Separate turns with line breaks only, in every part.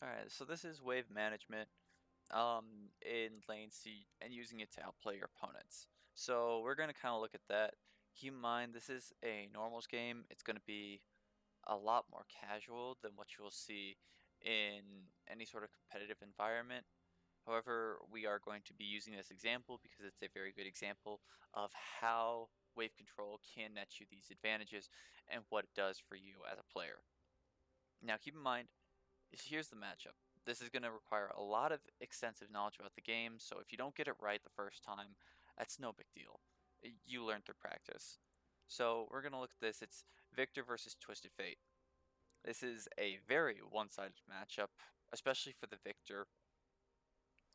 Alright, so this is wave management in lane C and using it to outplay your opponents. So we're going to kind of look at that. Keep in mind, this is a normals game. It's going to be a lot more casual than what you'll see in any sort of competitive environment. However, we are going to be using this example because it's a very good example of how wave control can net you these advantages and what it does for you as a player. Now keep in mind, here's the matchup. This is going to require a lot of extensive knowledge about the game, so if you don't get it right the first time, that's no big deal. You learn through practice. So we're going to look at this. It's Victor versus Twisted Fate. This is a very one-sided matchup, especially for the Victor.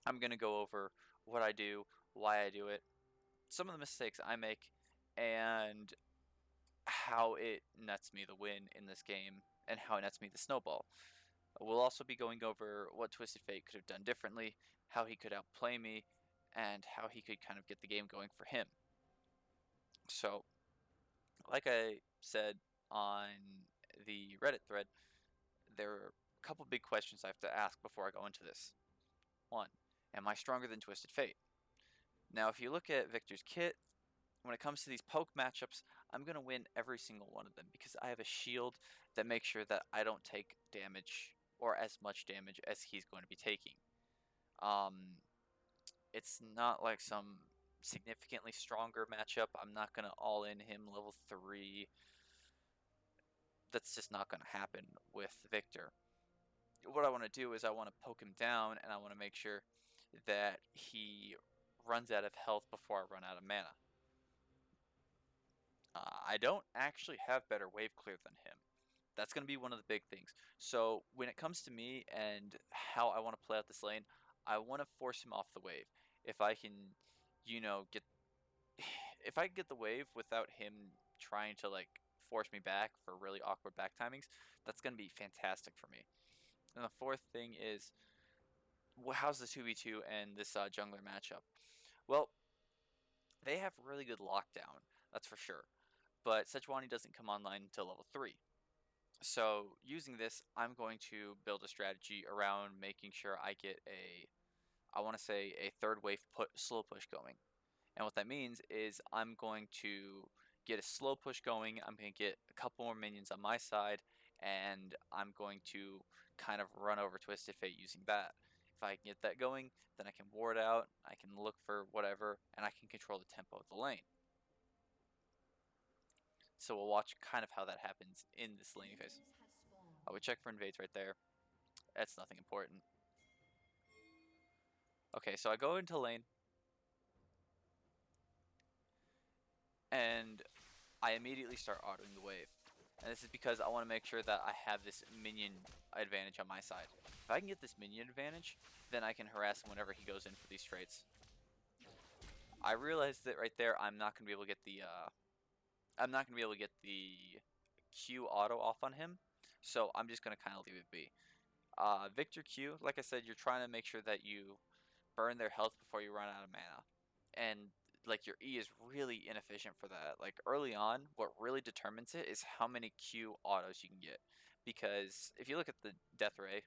I'm going to go over what I do, why I do it, some of the mistakes I make, and how it nets me the win in this game, and how it nets me the snowball. We'll also be going over what Twisted Fate could have done differently, how he could outplay me, and how he could kind of get the game going for him. So, like I said on the Reddit thread, there are a couple big questions I have to ask before I go into this. One, am I stronger than Twisted Fate? Now, if you look at Victor's kit, when it comes to these poke matchups, I'm going to win every single one of them because I have a shield that makes sure that I don't take damage or as much damage as he's going to be taking. Um, it's not like some significantly stronger matchup. I'm not going to all in him level 3. That's just not going to happen with Victor. What I want to do is I want to poke him down and I want to make sure that he runs out of health before I run out of mana. I don't actually have better wave clear than him. That's going to be one of the big things. So when it comes to me and how I want to play out this lane, I want to force him off the wave. If I can, get if I can get the wave without him trying to like force me back for really awkward back timings, that's going to be fantastic for me. And the fourth thing is, how's the 2v2 and this jungler matchup? Well, they have really good lockdown, that's for sure. But Sejuani doesn't come online until level 3. So using this, I'm going to build a strategy around making sure I get I want to say a third wave slow push going. And what that means is I'm going to get a slow push going, I'm going to get a couple more minions on my side, and I'm going to kind of run over Twisted Fate using that. If I can get that going, then I can ward out, I can look for whatever, and I can control the tempo of the lane. So we'll watch kind of how that happens in this laning phase. I would check for invades right there. That's nothing important. Okay, so I go into lane, and I immediately start autoing the wave. And this is because I want to make sure that I have this minion advantage on my side. If I can get this minion advantage, then I can harass him whenever he goes in for these traits. I realized that right there, I'm not going to be able to get the Q auto off on him, so I'm just going to kind of leave it be. Victor Q, like I said, you're trying to make sure that you burn their health before you run out of mana. And like your E is really inefficient for that. Like early on, what really determines it is how many Q autos you can get. Because if you look at the Death Ray,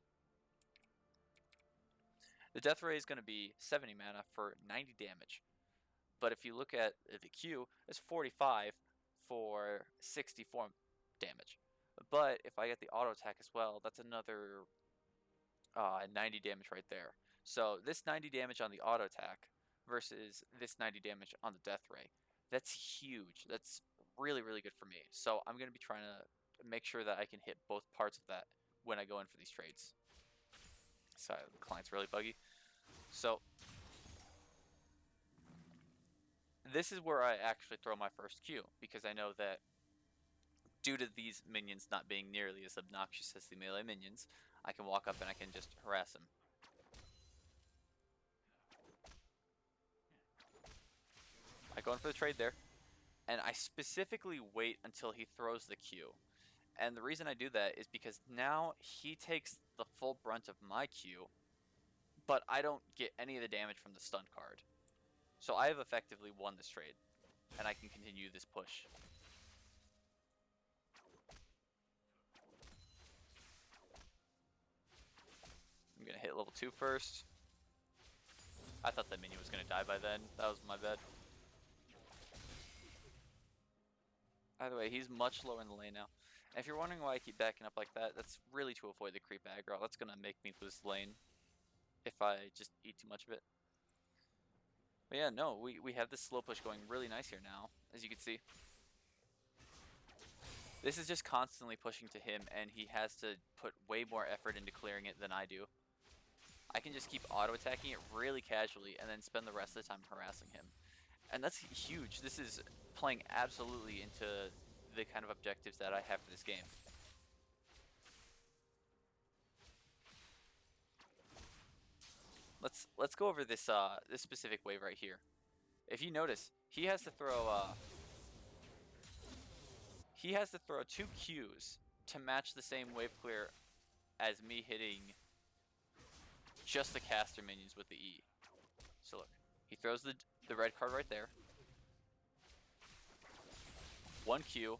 the Death Ray is going to be 70 mana for 90 damage. But if you look at the Q, it's 45 for 64 damage. But if I get the auto attack as well, that's another 90 damage right there. So this 90 damage on the auto attack versus this 90 damage on the death ray, that's huge. That's really, really good for me. So I'm going to be trying to make sure that I can hit both parts of that when I go in for these trades. Sorry, the client's really buggy. So this is where I actually throw my first Q, because I know that due to these minions not being nearly as obnoxious as the melee minions, I can walk up and I can just harass them. I go in for the trade there, and I specifically wait until he throws the Q. And the reason I do that is because now he takes the full brunt of my Q, but I don't get any of the damage from the stun card. So I have effectively won this trade, and I can continue this push. level 2 first. I thought that minion was going to die by then. That was my bad. Either way, he's much lower in the lane now. And if you're wondering why I keep backing up like that, that's really to avoid the creep aggro. That's going to make me lose lane if I just eat too much of it. But yeah, no, we have this slow push going really nice here now, as you can see. This is just constantly pushing to him, and he has to put way more effort into clearing it than I do. I can just keep auto-attacking it really casually and then spend the rest of the time harassing him. And that's huge. This is playing absolutely into the kind of objectives that I have for this game. Let's go over this this specific wave right here. If you notice, he has to throw 2 Qs to match the same wave clear as me hitting just the caster minions with the E. So look, he throws the red card right there. 1 Q.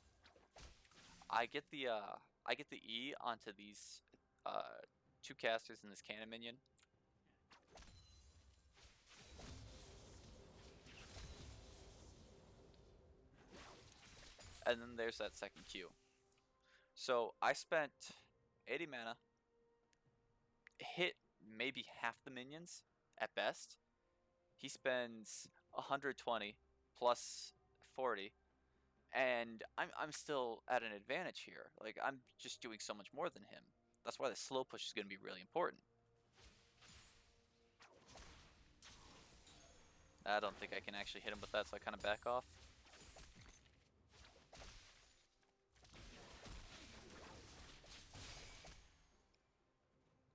I get the E onto these 2 casters and this cannon minion. And then there's that second Q. So I spent 80 mana, hit maybe half the minions at best. He spends 120 plus 40, and I'm still at an advantage here. Like, I'm just doing so much more than him. That's why the slow push is going to be really important. I don't think I can actually hit him with that, so I kind of back off.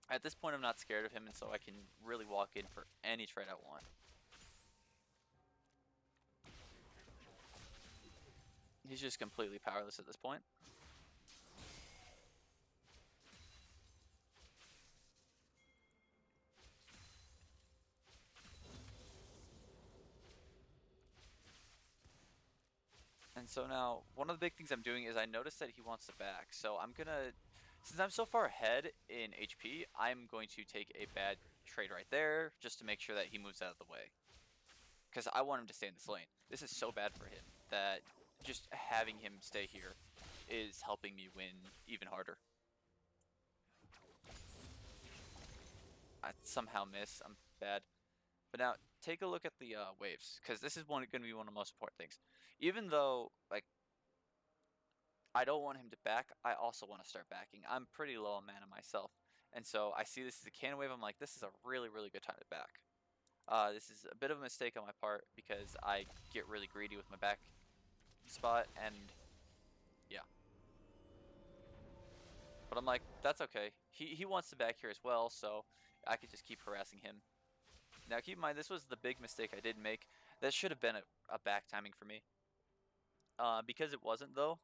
At this point, I'm not scared of him, and so I can really walk in for any trade I want. He's just completely powerless at this point. And so now, one of the big things I'm doing is I notice that he wants to back. So I'm gonna, since I'm so far ahead in HP, I'm going to take a bad trade right there, just to make sure that he moves out of the way. Because I want him to stay in this lane. This is so bad for him that just having him stay here is helping me win even harder. I somehow miss, I'm bad. But now, take a look at the waves, because this is going to be one of the most important things. Even though, like, I don't want him to back, I also want to start backing. I'm pretty low on mana myself. And so I see this as a cannon wave, I'm like, this is a really, really good time to back. This is a bit of a mistake on my part, because I get really greedy with my back spot, and yeah. But I'm like, that's okay. He wants to back here as well, so I could just keep harassing him. Now keep in mind, this was the big mistake I did make. That should have been a back timing for me. Because it wasn't though,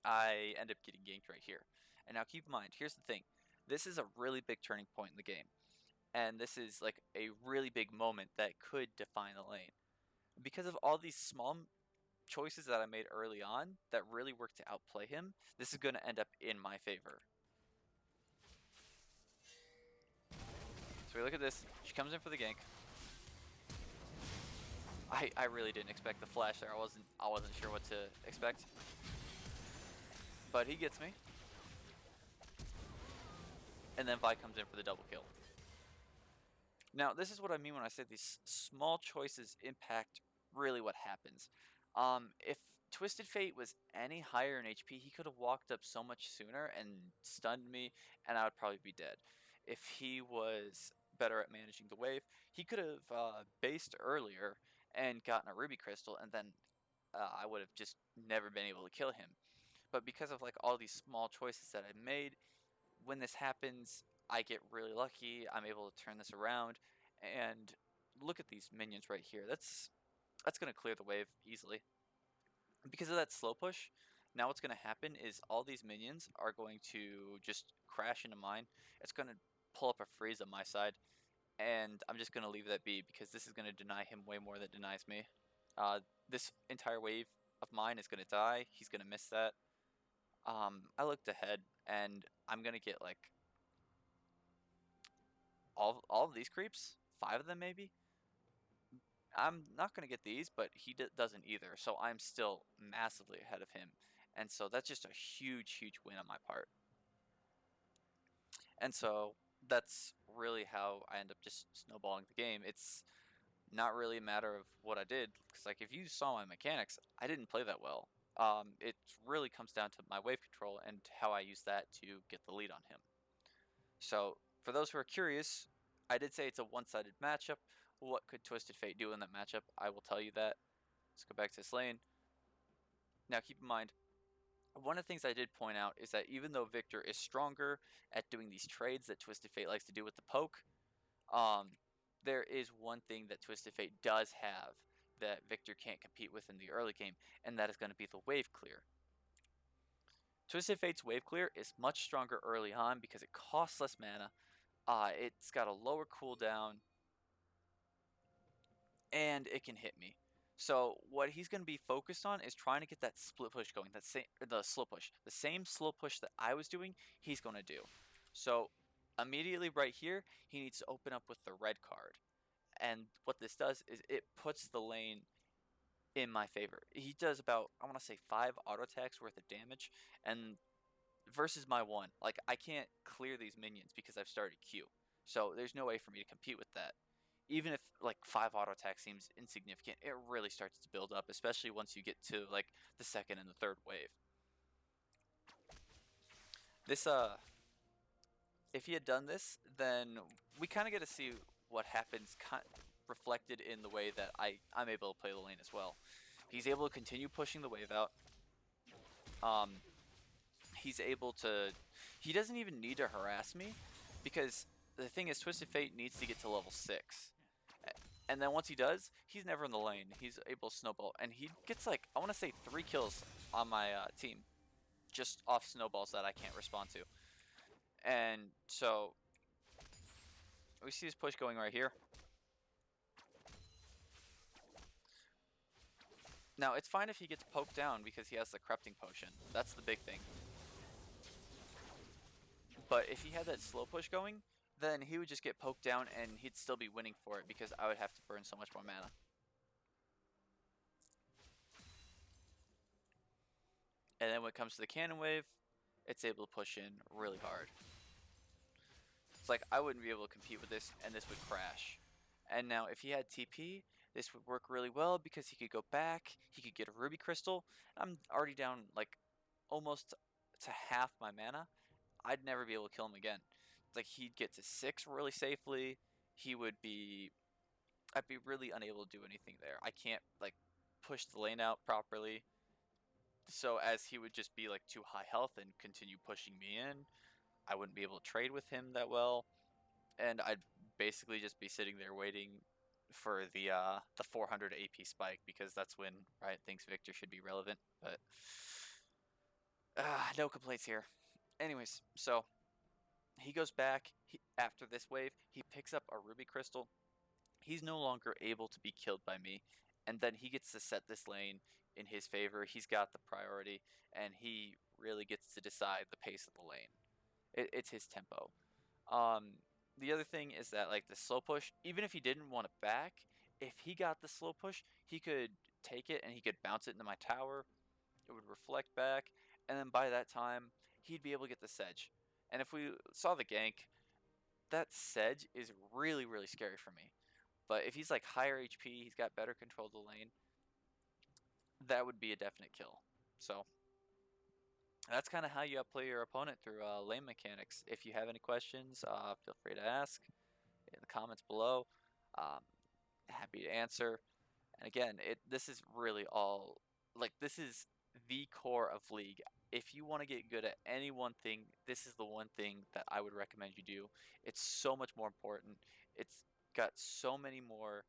I end up getting ganked right here. And now keep in mind, here's the thing. This is a really big turning point in the game. And this is like a really big moment that could define the lane. Because of all these small choices that I made early on that really worked to outplay him, this is going to end up in my favor. So we look at this. She comes in for the gank. I really didn't expect the flash there. I wasn't sure what to expect. But he gets me. And then Vi comes in for the double kill. Now, this is what I mean when I say these small choices impact really what happens. If Twisted Fate was any higher in HP, he could have walked up so much sooner and stunned me, and I would probably be dead. If he was better at managing the wave, he could have based earlier and gotten a Ruby Crystal, and then I would have just never been able to kill him. But because of like all these small choices that I made, when this happens, I get really lucky. I'm able to turn this around, and look at these minions right here. That's going to clear the wave easily. Because of that slow push, now what's going to happen is all these minions are going to just crash into mine. It's going to pull up a freeze on my side, and I'm just going to leave that be because this is going to deny him way more than it denies me. This entire wave of mine is going to die. He's going to miss that. I looked ahead, and I'm going to get like all of these creeps, 5 of them maybe. I'm not gonna get these, but he doesn't either. So I'm still massively ahead of him, and so that's just a huge win on my part. And so that's really how I end up just snowballing the game. It's not really a matter of what I did, because like if you saw my mechanics, I didn't play that well. It really comes down to my wave control and how I use that to get the lead on him. So for those who are curious, I did say it's a one-sided matchup. What could Twisted Fate do in that matchup? I will tell you that. Let's go back to this lane. Now keep in mind, one of the things I did point out is that even though Victor is stronger at doing these trades that Twisted Fate likes to do with the poke, um, there is one thing that Twisted Fate does have that Victor can't compete with in the early game, and that is going to be the wave clear. Twisted Fate's wave clear is much stronger early on because it costs less mana. It's got a lower cooldown, and it can hit me. So what he's going to be focused on is trying to get that split push going. The slow push, the same slow push that I was doing, he's going to do. So immediately right here, he needs to open up with the red card. And what this does is it puts the lane in my favor. He does about, I want to say, 5 auto attacks worth of damage, and versus my 1, like I can't clear these minions because I've started Q. So there's no way for me to compete with that. Even if like 5 auto attacks seems insignificant, it really starts to build up, especially once you get to like the second and the third wave. This if he had done this, then we kind of get to see what happens reflected in the way that I'm able to play the lane as well. He's able to continue pushing the wave out. He's able to... He doesn't even need to harass me, because the thing is, Twisted Fate needs to get to level 6. And then once he does, he's never in the lane. He's able to snowball, and he gets like, I want to say 3 kills on my team, just off snowballs that I can't respond to. And so we see his push going right here. Now, it's fine if he gets poked down because he has the corrupting potion. That's the big thing. But if he had that slow push going, then he would just get poked down and he'd still be winning for it because I would have to burn so much more mana. And then when it comes to the cannon wave, it's able to push in really hard. It's like I wouldn't be able to compete with this, and this would crash. And now if he had TP, this would work really well because he could go back, he could get a ruby crystal. I'm already down like almost to half my mana. I'd never be able to kill him again. It's like he'd get to 6 really safely. I'd be really unable to do anything there. I can't like push the lane out properly. So as he would just be like too high health and continue pushing me in, I wouldn't be able to trade with him that well, and I'd basically just be sitting there waiting for the 400 AP spike, because that's when Riot thinks Victor should be relevant. But no complaints here. Anyways, so he goes back after this wave. He picks up a ruby crystal. He's no longer able to be killed by me, and then he gets to set this lane in his favor. He's got the priority, and he really gets to decide the pace of the lane. It's his tempo. The other thing is that like the slow push, even if he didn't want it back, if he got the slow push, he could take it and he could bounce it into my tower. It would reflect back, and then by that time, he'd be able to get the sedge. And if we saw the gank, that sedge is really scary for me. But if he's like higher HP, he's got better control of the lane, that would be a definite kill. So that's kind of how you outplay your opponent through lane mechanics. If you have any questions, feel free to ask in the comments below. Happy to answer. And again, this is really all, like, this is the core of League. If you want to get good at any one thing, this is the one thing that I would recommend you do. It's so much more important. It's got so many more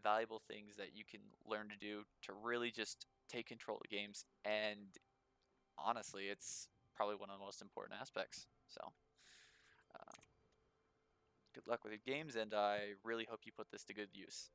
valuable things that you can learn to do to really just take control of games, and honestly, it's probably one of the most important aspects. So, good luck with your games, and I really hope you put this to good use.